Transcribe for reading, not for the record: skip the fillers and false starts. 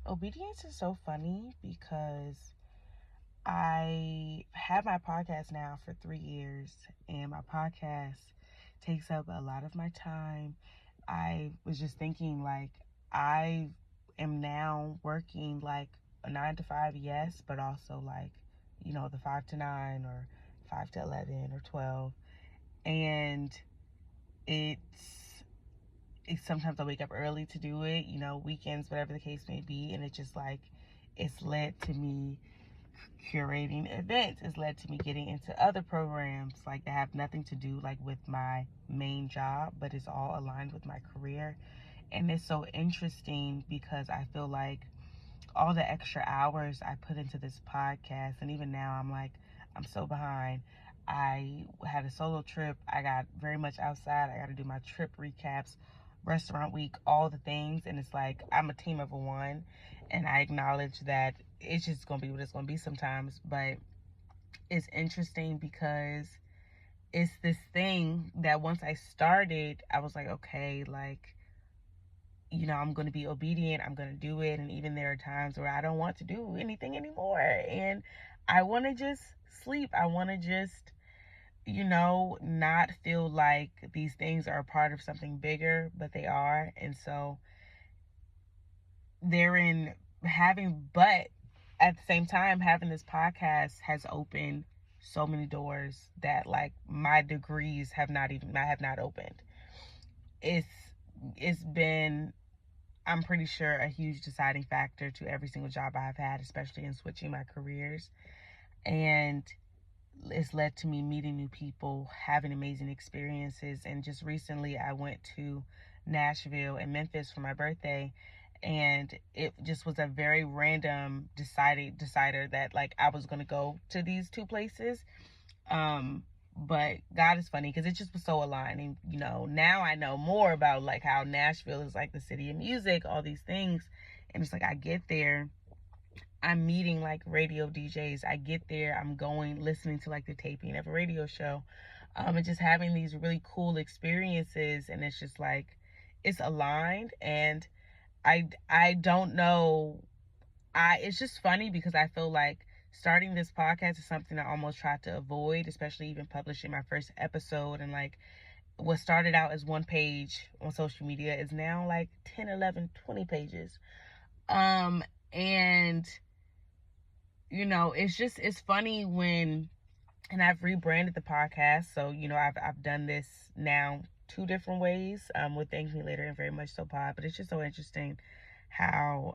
Obedience is so funny because I have my podcast now for 3 years, and my podcast takes up a lot of my time. I was just thinking, like, I am now working like a 9 to 5, yes, but also like, the 5 to 9 or 5 to 11 or 12. And it's sometimes I wake up early to do it, weekends, whatever the case may be. And it's led to me curating events. It's led to me getting into other programs like that have nothing to do like with my main job, but it's all aligned with my career. And it's so interesting because I feel like all the extra hours I put into this podcast, and even now I'm so behind. I had a solo trip. I got very much outside. I got to do my trip recaps, restaurant week, all the things. And it's like I'm a team of one, and I acknowledge that it's just going to be what it's going to be sometimes. But it's interesting because it's this thing that once I started, I was like, okay, like, I'm going to be obedient. I'm going to do it. And even there are times where I don't want to do anything anymore. And I want to just sleep. I want to just, not feel like these things are a part of something bigger, but they are. And so but at the same time, having this podcast has opened so many doors that like my degrees have not opened. It's, it's been, I'm pretty sure, a huge deciding factor to every single job I've had, especially in switching my careers. And it's led to me meeting new people, having amazing experiences. And just recently, I went to Nashville and Memphis for my birthday. And it just was a very random decider that like I was going to go to these two places. But God is funny because it just was so aligned. And, now I know more about like how Nashville is like the city of music, all these things. And it's like I get there, I'm meeting like radio DJs. I get there, I'm going, listening to like the taping of a radio show, and just having these really cool experiences. And it's just like, it's aligned. And I don't know. It's just funny because I feel like starting this podcast is something I almost tried to avoid, especially even publishing my first episode. And like what started out as one page on social media is now like 10, 11, 20 pages. And it's funny and I've rebranded the podcast. So, I've done this now 2 different ways, with Thank Me Later and Very Much So Pod. But it's just so interesting how,